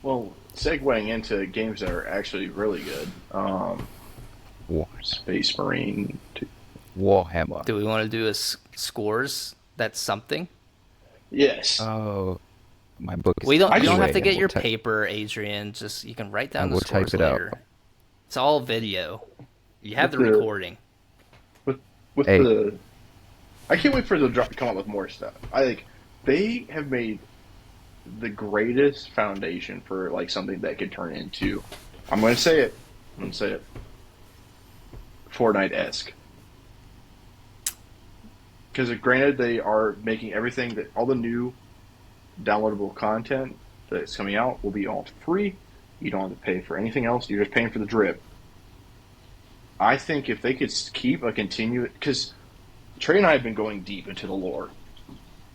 Well, segueing into games that are actually really good. What? Space Marine. Warhammer. Do we want to do a scores? That's something. Yes. Oh, my book is We don't. I You tucked just don't have away. to get your paper, Adrian. Just you can write I down the will type scores it out. later. It's all video. You have with the the recording. with with Hey, the. I can't wait for them to come up with more stuff. I like they have made the greatest foundation for like something that could turn into. I'm going to say it. I'm going to say it. Fortnite esque. Because granted, they are making everything that all the new downloadable content that's coming out will be all free. You don't have to pay for anything else. You're just paying for the drip. I think if they could keep a continuous, because Trey and I have been going deep into the lore,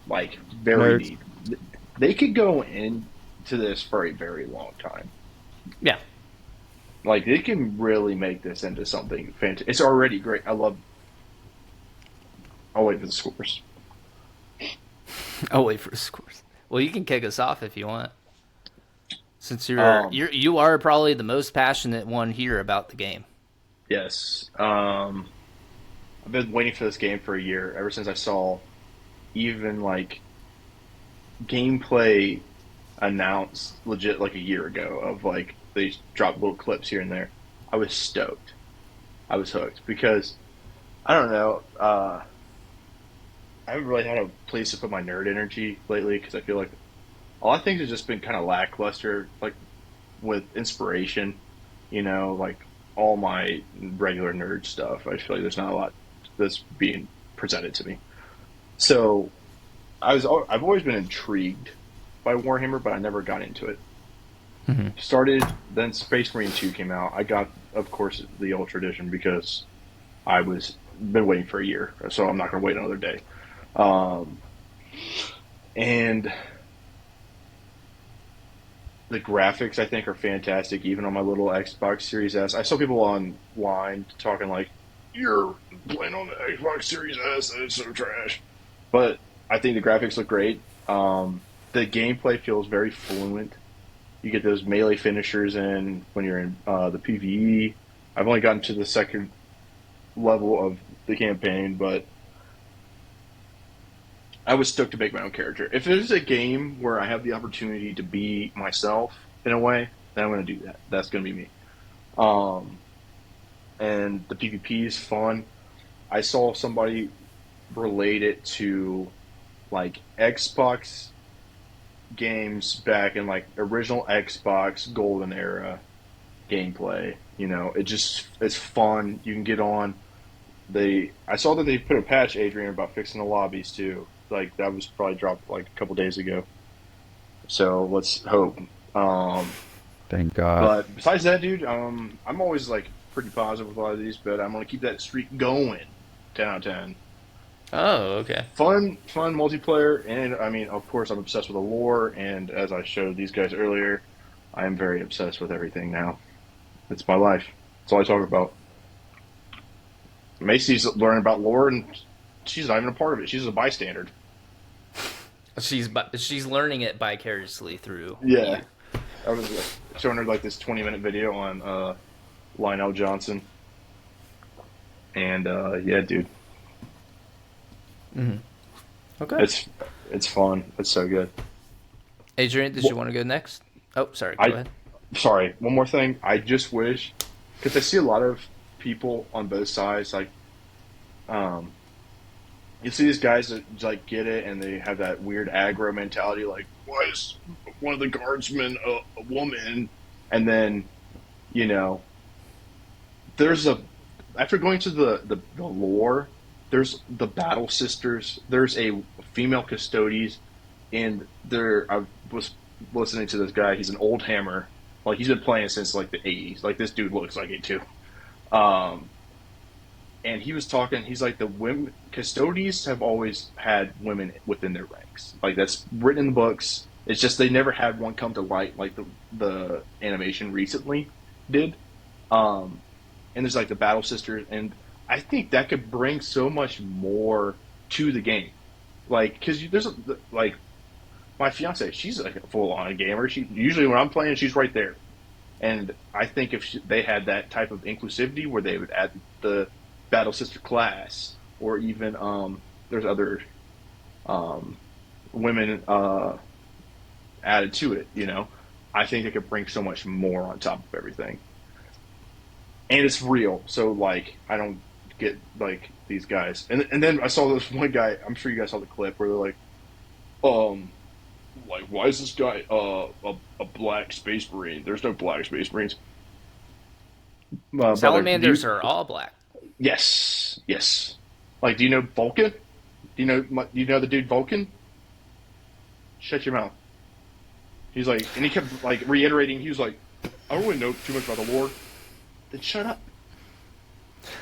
like very nerds. deep. They could go into this for a very long time. Yeah. Like they can really make this into something fantastic. It's already great. I love. I'll wait for the scores. I'll wait for the scores. Well, you can kick us off if you want, since Um, you are probably the most passionate one here about the game. yes. I've been waiting for this game for a year. Ever since I saw even like gameplay announced legit like a year ago of like they dropped little clips here and there. I was stoked. I was hooked because I don't know. I haven't really had a place to put my nerd energy lately because I feel like a lot of things have just been kind of lackluster. Like with inspiration, like all my regular nerd stuff. I feel like there's not a lot that's being presented to me. So I've always been intrigued by Warhammer, but I never got into it. Mm-hmm. Started then Space Marine 2 came out. I got, of course, the Ultra Edition because I was been waiting for a year, so I'm not going to wait another day. Um, and the graphics I think are fantastic, even on my little Xbox Series S. I saw people online talking like, "You're playing on the Xbox Series S, and it's so trash." But I think the graphics look great. The gameplay feels very fluent. You get those melee finishers in when you're in the PVE. I've only gotten to the second level of the campaign, but I was stoked to make my own character. If there's a game where I have the opportunity to be myself in a way, then I'm going to do that. That's going to be me. Um, and the PvP is fun. I saw somebody relate it to like Xbox games back in like original Xbox golden era gameplay. It's fun. You can get on. I saw that they put a patch, Adrian, about fixing the lobbies too. Like that was probably dropped like a couple days ago. So let's hope. Um, Thank God. but besides that, dude, I'm always like pretty positive with a lot of these, but I'm gonna keep that streak going. 10 out of 10. Oh, okay. Fun multiplayer, and I mean, of course, I'm obsessed with the lore. And as I showed these guys earlier, I am very obsessed with everything now. It's my life. It's all I talk about. Macy's learning about lore, and she's not even a part of it. She's a bystander. She's learning it vicariously through Yeah, you. I was showing her like this 20-minute video on Lionel Johnson, and yeah, dude, Mm-hmm. Okay. it's it's fun. It's so good. Adrian, did you want to go next? Oh, sorry. Go I ahead. sorry, one more thing. I just wish because I see a lot of people on both sides. Like, um, you see these guys that like get it and they have that weird aggro mentality. Like, why is one of the guardsmen a woman? And then you know, there's a after going to the lore, there's the battle sisters. There's a female custodies, and there I was listening to this guy. He's an old hammer. Like he's been playing since like the '80s. Like this dude looks like it too. Um, and he was talking. He's like the women custodies have always had women within their ranks. Like that's written in the books. It's just they never had one come to light like the animation recently did. Um, and there's like the battle sisters, and I think that could bring so much more to the game. Like because there's like my fiance, she's like a full on gamer. She usually when I'm playing, she's right there. And I think if they had that type of inclusivity where they would add the battle sister class, or even there's other um, women added to it, I think it could bring so much more on top of everything. And it's real. So like I don't get like these guys. And then I saw this one guy. I'm sure you guys saw the clip where they're um, like why is this guy a black space marine? There's no black space marines. Brother, Salamanders are all black. yes, yes. Like, do you know Vulcan? Do you know the dude Vulcan? Shut your mouth. He's like, and he kept like reiterating. He was like, I don't really know too much about the lore. Then shut up.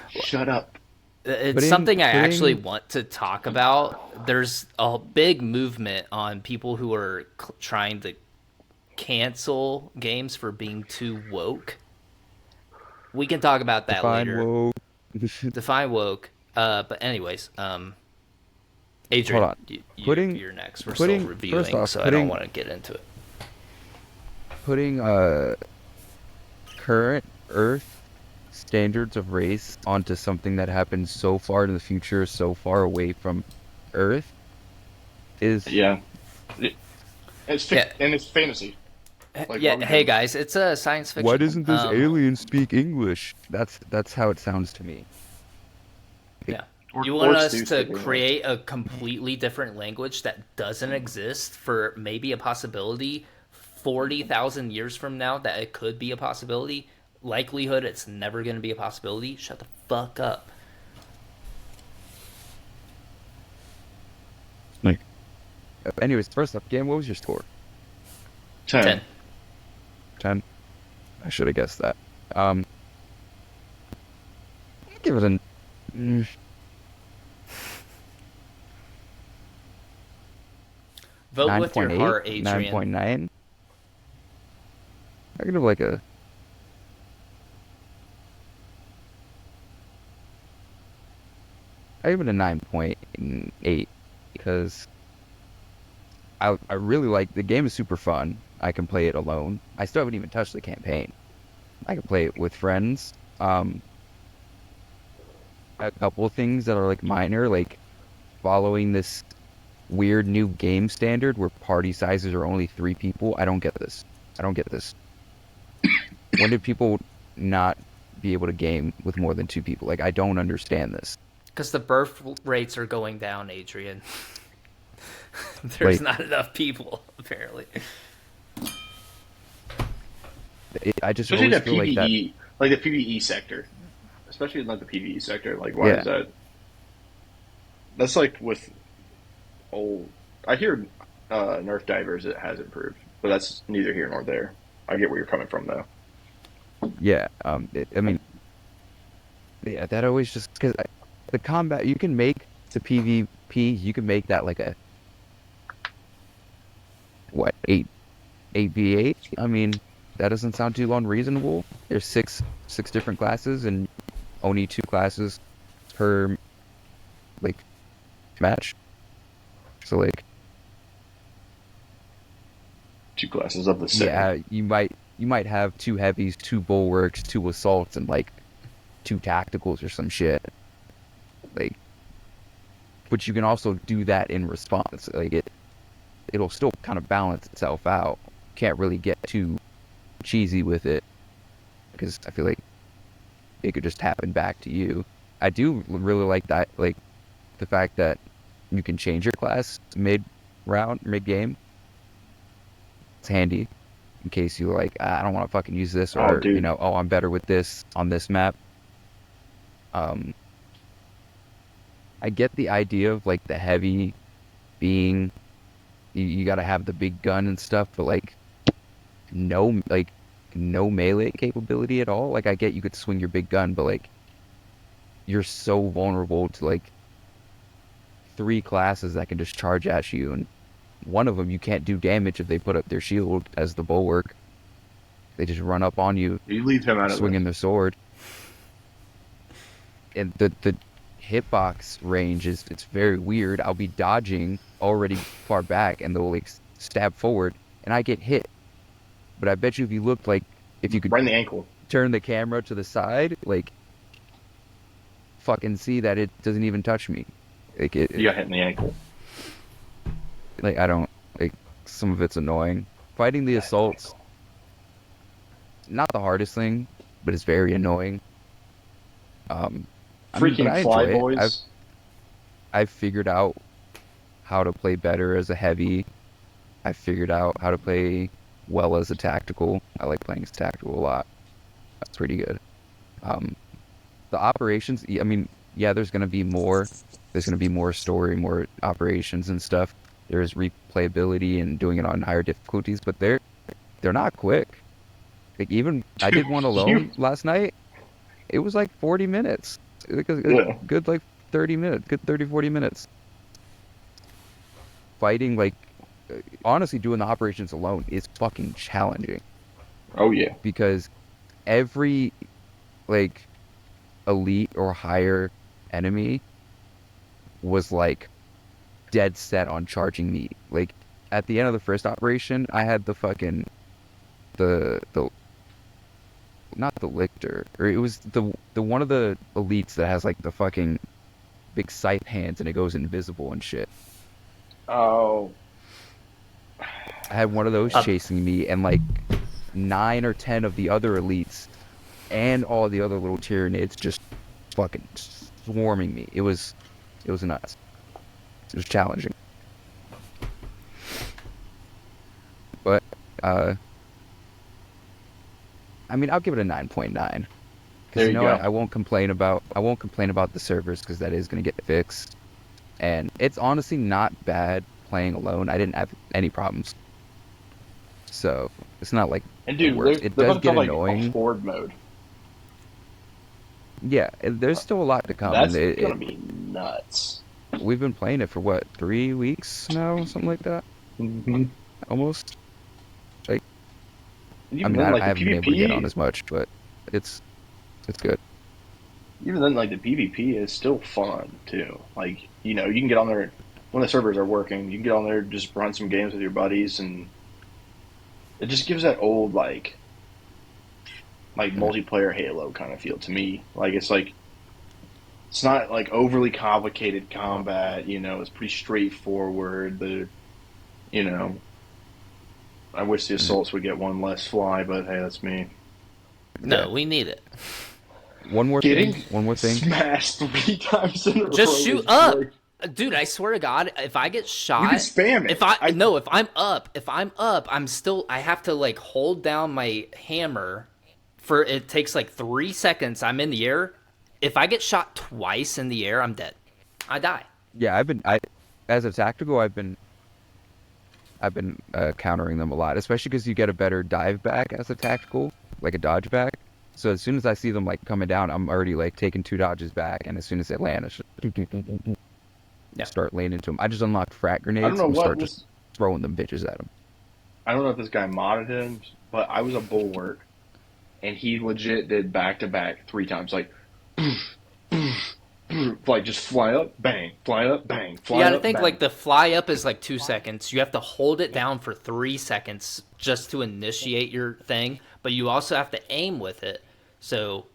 Shut up. It's Putting something I actually putting want to talk about. There's a big movement on people who are trying to cancel games for being too woke. We can talk about that define later. woke. Define woke. But anyways, Hold Adrian, on. you, Putting you're next. We're still putting first reviewing, off, so I don't want to get into it. putting current Earth standards of race onto something that happened so far in the future, so far away from Earth is Yeah. It, Yeah, and it's fantasy. Like, why yeah. are we Hey doing? guys, it's a science why fiction. doesn't this alien speak English? That's how it sounds to me. Like, Yeah. Or, You want or us Stu to speaking English. create a completely different language that doesn't exist for maybe a possibility 40,000 years from now that it could be a possibility? Likelihood it's never going to be a possibility? Shut the fuck up. like anyways, first up, game, what was your score? 10. 10. 10. I should have guessed that. Um, give it a mm, Vote with your 9.8, heart, Adrian. 9.9. I could have like a I give it a 9.8 because I really like the game is super fun. I can play it alone. I still haven't even touched the campaign. I can play it with friends. A couple of things that are like minor, like following this weird new game standard where party sizes are only 3 people. I don't get this. I don't get this. When did people not be able to game with more than 2 people? Like, I don't understand this. Because the birth rates are going down, Adrian. There's Like, not enough people, apparently. I just Especially always the feel like that. PvE, like the PvE sector. Especially in like the PvE sector. Like, why Yeah, is that? That's like with old. I hear Nerf divers it has improved, but that's neither here nor there. I get where you're coming from though. yeah. I mean, yeah, that always just because the combat you can make the PvP, you can make that like a what 8v8. I mean, that doesn't sound too unreasonable. There's six different classes and only 2 classes per like match. So like, Two classes of the same. yeah, you might have 2 heavies, 2 bulwarks, 2 assaults, and like 2 tacticals or some shit. Like, but you can also do that in response. Like it'll still kind of balance itself out. Can't really get too cheesy with it because I feel like it could just happen back to you. I do really like that, like the fact that you can change your class mid game. It's handy in case you're like, I don't want to fucking use this, Oh, or dude. oh, I'm better with this on this map. Um, I get the idea of like the heavy being you got to have the big gun and stuff, but like no melee capability at all. Like I get you could swing your big gun, but like you're so vulnerable to like 3 classes that can just charge at you, and one of them you can't do damage if they put up their shield as the bulwark. They just run up on you, You leave him out of this. swinging their sword, and the hitbox range is it's very weird. I'll be dodging already far back, and they'll like stab forward, and I get hit. But I bet you if you looked like, if you could Right in the ankle. turn the camera to the side, like, fucking see that it doesn't even touch me. Like, You got hit in the ankle. like, I don't, like, some of it's annoying. Fighting the assaults, not the hardest thing, but it's very annoying. I mean, but Freaking I fly enjoy it. boys. I've figured out how to play better as a heavy. I figured out how to play well as a tactical. I like playing as tactical a lot. That's pretty good. Um, the operations, I mean, yeah, there's gonna be more. There's gonna be more story, more operations and stuff. There's replayability and doing it on higher difficulties, but they're not quick. Like even I did one You, alone last night. It was like 40 minutes. Like a yeah. good like 30 minutes, good 30, 40 minutes. Fighting like honestly doing the operations alone is fucking challenging Oh yeah. because every like elite or higher enemy was like dead set on charging me. Like at the end of the first operation, I had the fucking the not the lictor, or it was the one of the elites that has like the fucking big scythe hands and it goes invisible and shit. Oh. I had one of those Up. chasing me and like 9 or 10 of the other elites and all the other little Tyranids just fucking swarming me. It was nuts. It was challenging. But I mean, I'll give it a 9.9 because There you you know go. I won't complain about the servers because that is gonna get fixed, and it's honestly not bad playing alone. I didn't have any problems, so it's not like And the dude, worst. It they're does about to get have like a annoying. horde mode. Yeah, there's still a lot to come, and That's gonna be nuts. we've been playing it for what 3 weeks now, something like that, Mm-hmm. almost. Like, And I even mean, then, I like the haven't been able to get on PvP, as much, but it's good. even then, like the PvP is still fun too. Like you can get on there when the servers are working. You can get on there, just run some games with your buddies, and it just gives that old like multiplayer Halo kind of feel to me. Like it's not like overly complicated combat. It's pretty straightforward. You know, I wish the Mhm. assaults would get one less fly, but hey, that's me. Yeah. No, we need it. One more Getting thing. One more thing. smashed 3 times in a Just row shoot is up, great. dude. I swear to God, if I get You can shot, spam if it. I no, if I'm up, I'm still. I have to like hold down my hammer for it takes like 3 seconds. I'm in the air. If I get shot twice in the air, I'm dead. I die. Yeah, as a tactical, I've been countering them a lot, especially because you get a better dive back as a tactical, like a dodge back. So as soon as I see them like coming down, I'm already like taking 2 dodges back, and as soon as they land, I just Yeah. start laying into them. I just unlocked frag I don't grenades know and what start just this. throwing them bitches at them. I don't know if this guy modded him, but I was a bulwark, and he legit did back to back 3 times, like just fly up, bang, fly up, bang, You fly got to up, think bang. like the fly up is like 2 seconds. You have to hold it down for 3 seconds just to initiate your thing, but you also have to aim with it. So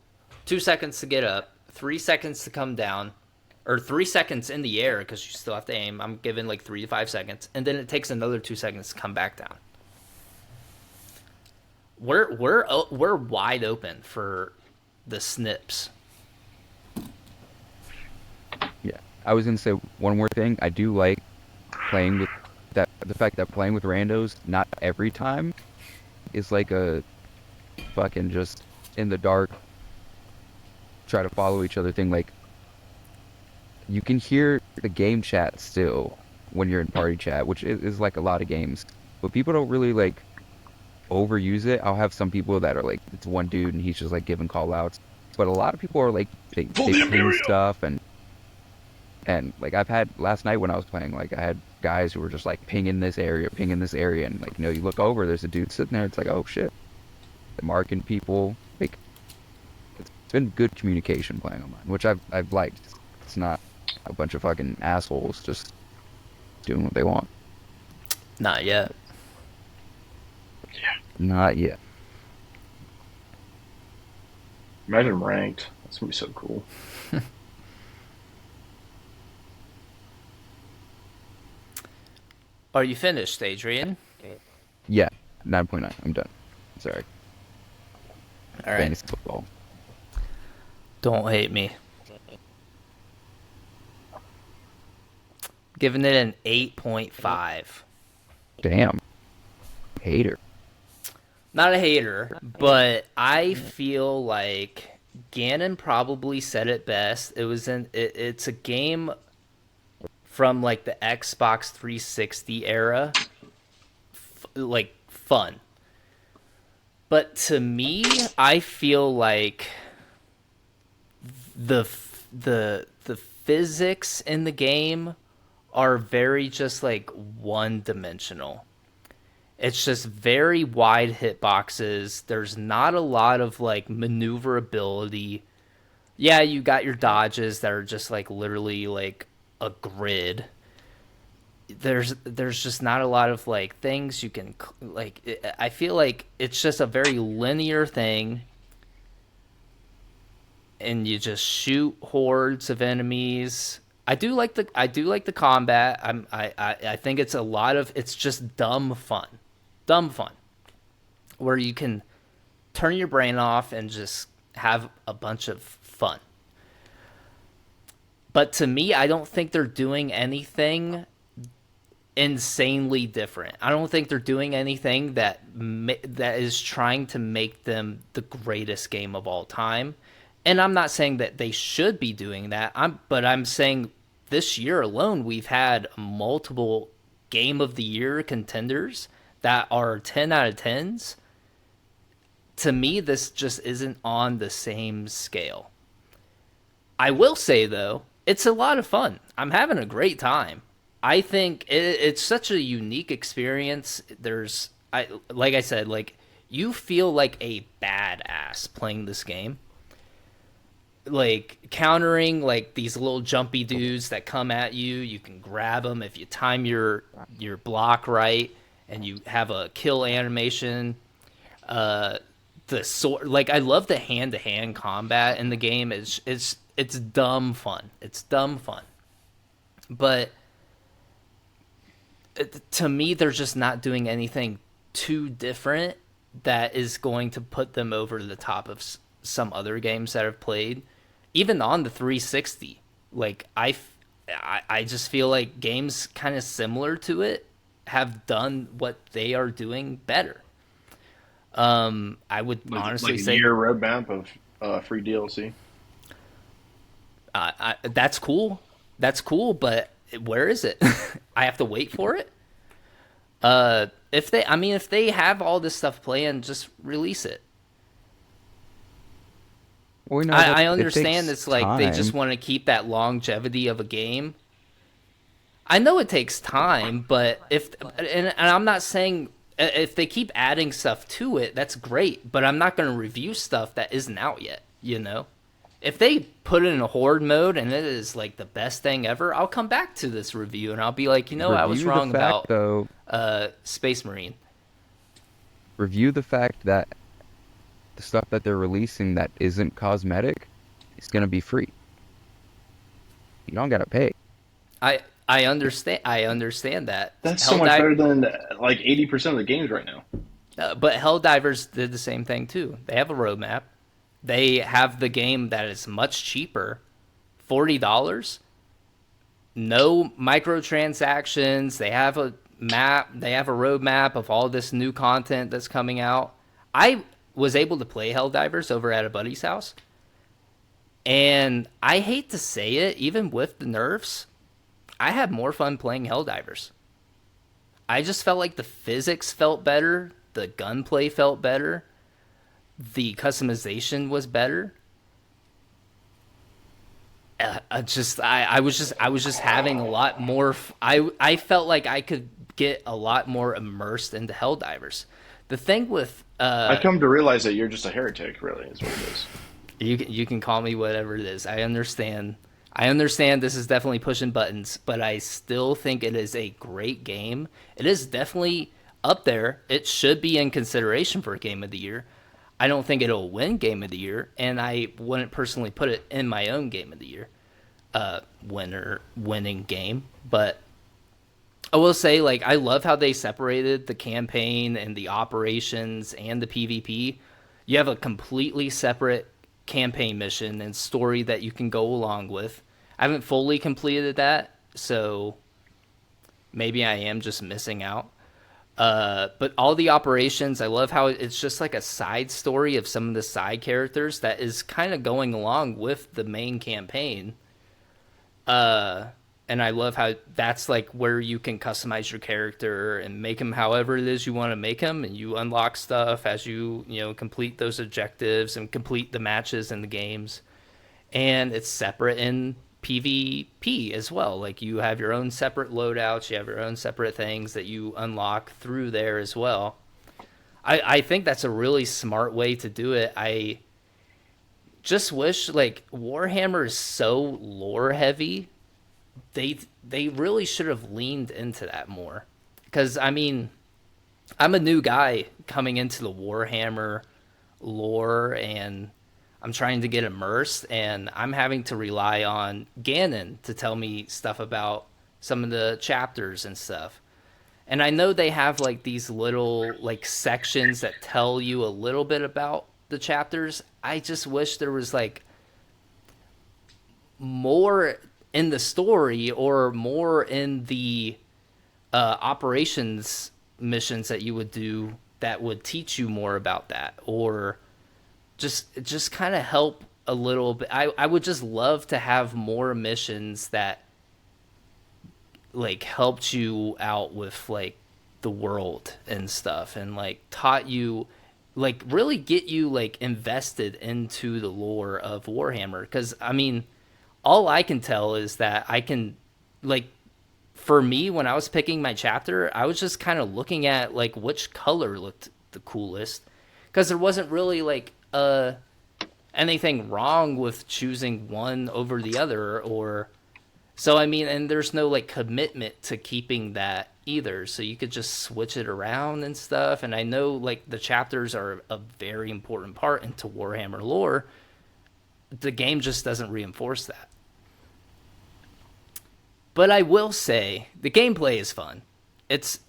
2 seconds to get up, 3 seconds to come down, or 3 seconds in the air because you still have to aim. I'm giving like 3 to 5 seconds, and then it takes another 2 seconds to come back down. We're wide open for the snips. Yeah, I was gonna say one more thing. I do like playing with that. The fact that playing with randos, not every time, is like a fucking just in the dark, try to follow each other thing. Like you can hear the game chat still when you're in party chat, which is like a lot of games. But people don't really like overuse it. I'll have some people that are like, it's one dude and he's just like giving call outs. But a lot of people are like, For they the ping Imperial. stuff and like I've had last night when I was playing, like I had guys who were just like pinging this area, and like you look over, there's a dude sitting there. It's like, oh shit, they're marking people. Like it's been good communication playing online, which I've liked. It's not a bunch of fucking assholes just doing what they want. Not yet. Not yet. Imagine ranked. That's gonna be so cool. Are you finished, Adrian? Yeah, 9.9. I'm done. Sorry. All right. Fantasy football. Don't hate me. Giving it an 8.5. Damn. Hater. Not a hater, but I feel like Gannon probably said it best. It's a game from like the Xbox 360 era, like fun. But to me, I feel like the physics in the game are very just like one dimensional. It's just very wide hitboxes. There's not a lot of like maneuverability. Yeah, you got your dodges that are just like literally like a grid. There's just not a lot of like things you can like. I feel like it's just a very linear thing, and you just shoot hordes of enemies. I do like the combat. I think it's a lot of it's just dumb fun, where you can turn your brain off and just have a bunch of fun. But to me, I don't think they're doing anything insanely different. I don't think they're doing anything that is trying to make them the greatest game of all time. And I'm not saying that they should be doing that. But I'm saying this year alone we've had multiple game of the year contenders that are 10 out of 10s. To me, this just isn't on the same scale. I will say though, it's a lot of fun. I'm having a great time. I think it's such a unique experience. Like I said, like you feel like a badass playing this game. Like countering like these little jumpy dudes that come at you, you can grab them if you time your block right, and you have a kill animation. The sword, like I love the hand to hand combat in the game. It's dumb fun. It's dumb fun, but to me, they're just not doing anything too different that is going to put them over the top of some other games that I've played, even on the 360. Like I just feel like games kind of similar to it have done what they are doing better. I would honestly Like a say year roadmap of free DLC. that's cool. That's cool, but where is it? I have to wait for it. If they have all this stuff planned, just release it. We know that I it understand takes it's like they just time. want to keep that longevity of a game. I know it takes time, but and I'm not saying if they keep adding stuff to it, that's great. But I'm not going to review stuff that isn't out yet. You know, if they put it in a horde mode and it is like the best thing ever, I'll come back to this review and I'll be like, I was Review the wrong fact, about though. Space Marine. Review the fact that the stuff that they're releasing that isn't cosmetic is gonna be free. You don't gotta pay. I understand. I understand that. That's so much better than like 80% of the games right now. But Helldivers did the same thing too. They have a roadmap. They have the game that is much cheaper, $40. No microtransactions. They have a map. They have a roadmap of all this new content that's coming out. I was able to play Helldivers over at a buddy's house, and I hate to say it, even with the nerfs, I had more fun playing Helldivers. I just felt like the physics felt better, the gunplay felt better, the customization was better. I was just having a lot more. I felt like I could get a lot more immersed into Helldivers. The thing with I come to realize that you're just a heretic, really, is what it is. you can call me whatever it is. I understand. I understand this is definitely pushing buttons, but I still think it is a great game. It is definitely up there. It should be in consideration for Game of the Year. I don't think it'll win Game of the Year, and I wouldn't personally put it in my own Game of the Year winning game. But I will say, like, I love how they separated the campaign and the operations and the PvP. You have a completely separate campaign mission and story that you can go along with. I haven't fully completed that, so maybe I am just missing out. But all the operations, I love how it's just like a side story of some of the side characters that is kind of going along with the main campaign. And I love how that's like where you can customize your character and make him however it is you want to make him, and you unlock stuff as you complete those objectives and complete the matches and the games. And it's separate in PvP as well. Like you have your own separate loadouts, you have your own separate things that you unlock through there as well. I think that's a really smart way to do it. I just wish like Warhammer is so lore heavy. They really should have leaned into that more. Because I mean, I'm a new guy coming into the Warhammer lore, and I'm trying to get immersed, and I'm having to rely on Ganon to tell me stuff about some of the chapters and stuff. And I know they have like these little like sections that tell you a little bit about the chapters. I just wish there was like more in the story or more in the operations missions that you would do that would teach you more about that, or just kind of help a little bit. I would just love to have more missions that like helped you out with like the world and stuff, and like taught you, like really get you like invested into the lore of Warhammer. Because I mean, all I can tell is that I can, like, for me, when I was picking my chapter, I was just kind of looking at like which color looked the coolest, because there wasn't really like anything wrong with choosing one over the other. Or so I mean, and there's no like commitment to keeping that either, so you could just switch it around and stuff. And I know like the chapters are a very important part into Warhammer lore. The game just doesn't reinforce that. But I will say the gameplay is fun. It's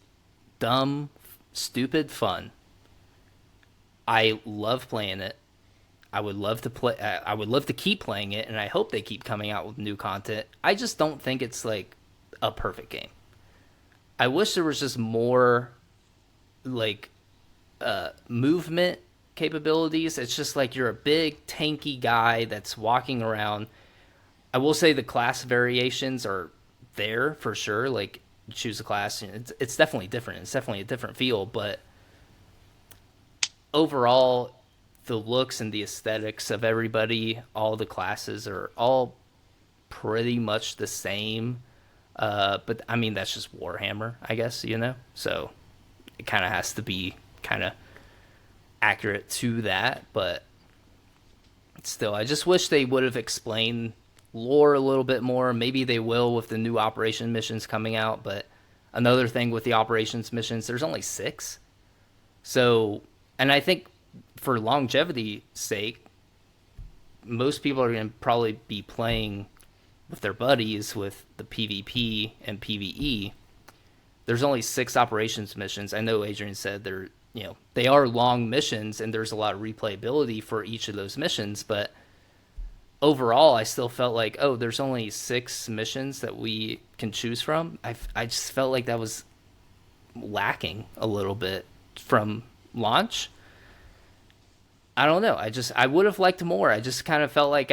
dumb, stupid fun. I love playing it. I would love to play. I would love to keep playing it, and I hope they keep coming out with new content. I just don't think it's like a perfect game. I wish there was just more like movement capabilities. It's just like you're a big tanky guy that's walking around. I will say the class variations are there for sure. Like you choose a class, and it's definitely different. It's definitely a different feel, but overall, the looks and the aesthetics of everybody, all the classes are all pretty much the same. But I mean, that's just Warhammer, I guess, so it kind of has to be kind of accurate to that. But still, I just wish they would have explained lore a little bit more. Maybe they will with the new operation missions coming out. But another thing with the operations missions, there's only 6. So, and I think for longevity's sake, most people are going to probably be playing with their buddies with the PvP and PvE. There's only 6 operations missions. I know Adrian said they are long missions, and there's a lot of replayability for each of those missions, but overall, I still felt like, there's only 6 missions that we can choose from. I just felt like that was lacking a little bit from launch. I don't know. I would have liked more. I just kind of felt like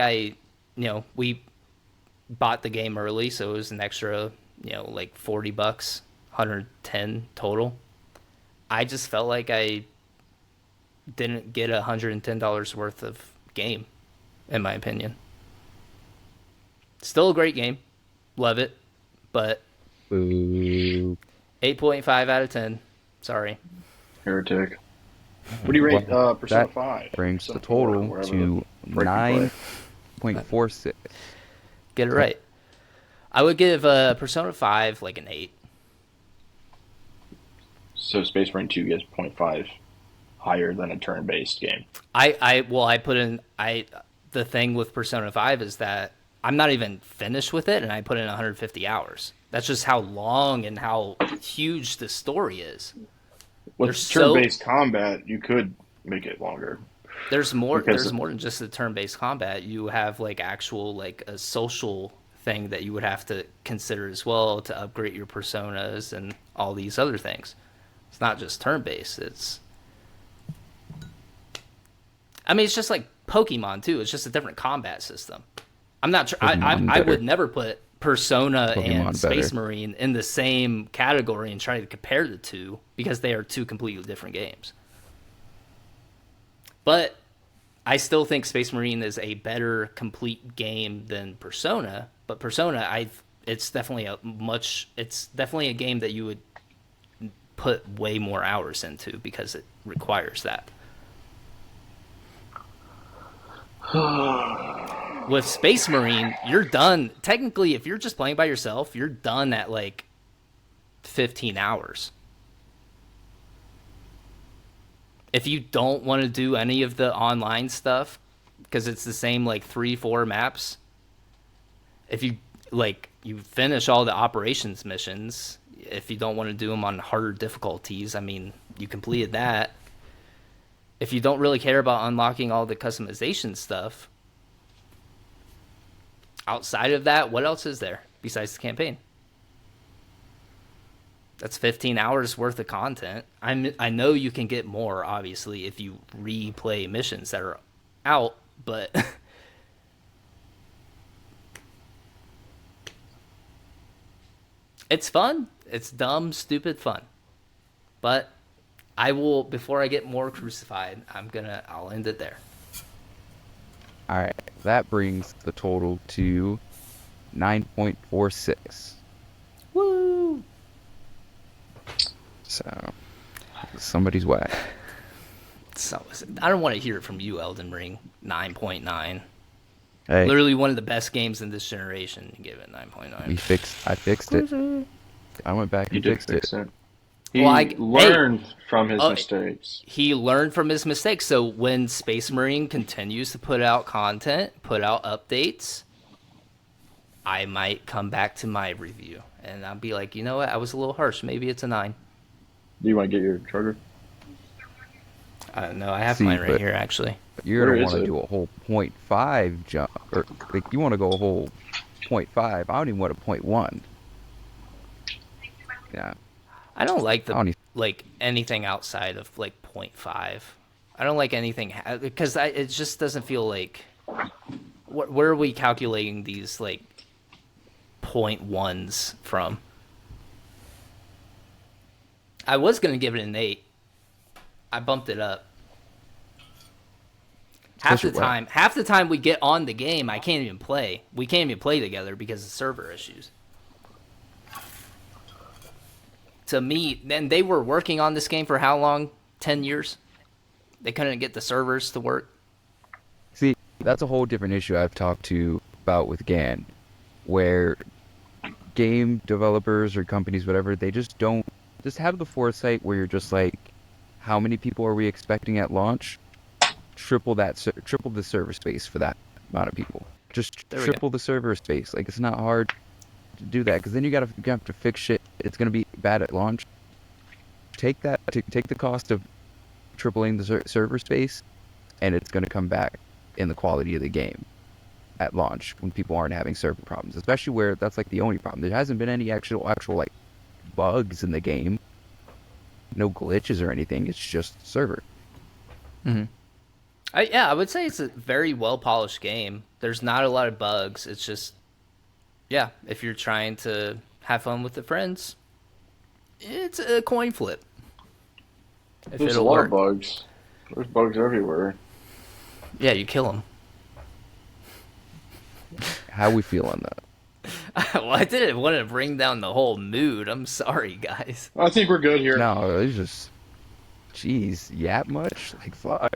we bought the game early, so it was an extra, like $40, 110 total. I just felt like I didn't get $110 worth of game, in my opinion. Still a great game. Love it. But Boo. 8.5 out of 10. Sorry. Heretic. What do you rate Persona That 5? brings Persona the 4, total wherever to break you play. 9.46. Get it Okay. right. I would give Persona 5 like an 8. So Space Marine 2 gets point 0.5 higher than a turn-based game. I put in the thing with Persona 5 is that I'm not even finished with it, and I put in 150 hours. That's just how long and how huge the story is. There's With so turn-based combat, you could make it longer there's more because than just the turn-based combat. You have like actual like a social thing that you would have to consider as well to upgrade your personas and all these other things. It's not just turn-based. It's just like Pokemon too. It's just a different combat system. I'm not sure. Pokemon I better. would never put Persona and Pokemon Space better. Marine in the same category and try to compare the two because they are two completely different games. But I still think Space Marine is a better complete game than Persona. But Persona, it's definitely a game that you would put way more hours into because it requires that. With Space Marine, you're done. Technically, if you're just playing by yourself, you're done at like 15 hours. If you don't want to do any of the online stuff, because it's the same like 3-4 maps, if you you finish all the operations missions, if you don't want to do them on harder difficulties, I mean, you completed that. If you don't really care about unlocking all the customization stuff, outside of that, what else is there besides the campaign? That's 15 hours worth of content. I know you can get more, obviously, if you replay missions that are out, but it's fun. It's dumb, stupid fun. But I will, before I get more crucified, I'll end it there. All right, that brings the total to 9.46. Woo! So somebody's whack. So I don't want to hear it from you, Elden Ring. 9.9. Hey, Literally one of the best games in this generation. You gave it 9.9. I fixed it. I went back you and did fixed fix it. it. He Well, learned from his Oh, mistakes. he learned from his mistakes. So when Space Marine continues to put out content, put out updates, I might come back to my review and I'll be like, you know what? I was a little harsh. Maybe it's a 9. Do you want to get your charger? I don't know. I have See, mine right but- here, actually. You're Where gonna is want to it? do a whole 0.5 jump, or like you want to go a whole 0.5. I don't even want a 0.1. Yeah, I don't like I don't even, like anything outside of like 0.5. I don't like anything because it just doesn't feel like where are we calculating these like 0.1s from? I was gonna give it an 8. I bumped it up. Half the time we get on the game, I can't even play. We can't even play together because of server issues. To me, then they were working on this game for how long? 10 years? They couldn't get the servers to work. see, that's a whole different issue I've talked to about with GAN, where game developers or companies, whatever, they just don't just have the foresight where you're just like, how many people are we expecting at launch? Triple the server space for that amount of people. Just There we triple the server space. Like, it's not hard to do that because then you have to fix shit. It's gonna be bad at launch. Take the cost of tripling the server space, and it's gonna come back in the quality of the game at launch when people aren't having server problems, especially where that's like the only problem. There hasn't been any actual like bugs in the game, no glitches or anything. It's just server. I would say it's a very well polished game. There's not a lot of bugs. It's just, yeah, if you're trying to have fun with the friends, it's a coin flip. If There's a it'll lot work. of bugs. There's bugs everywhere. Yeah, you kill them. How we feel on that? Well, I didn't want to bring down the whole mood. I'm sorry, guys. I think we're good here. No, it's just, jeez, yap much? Like, fuck.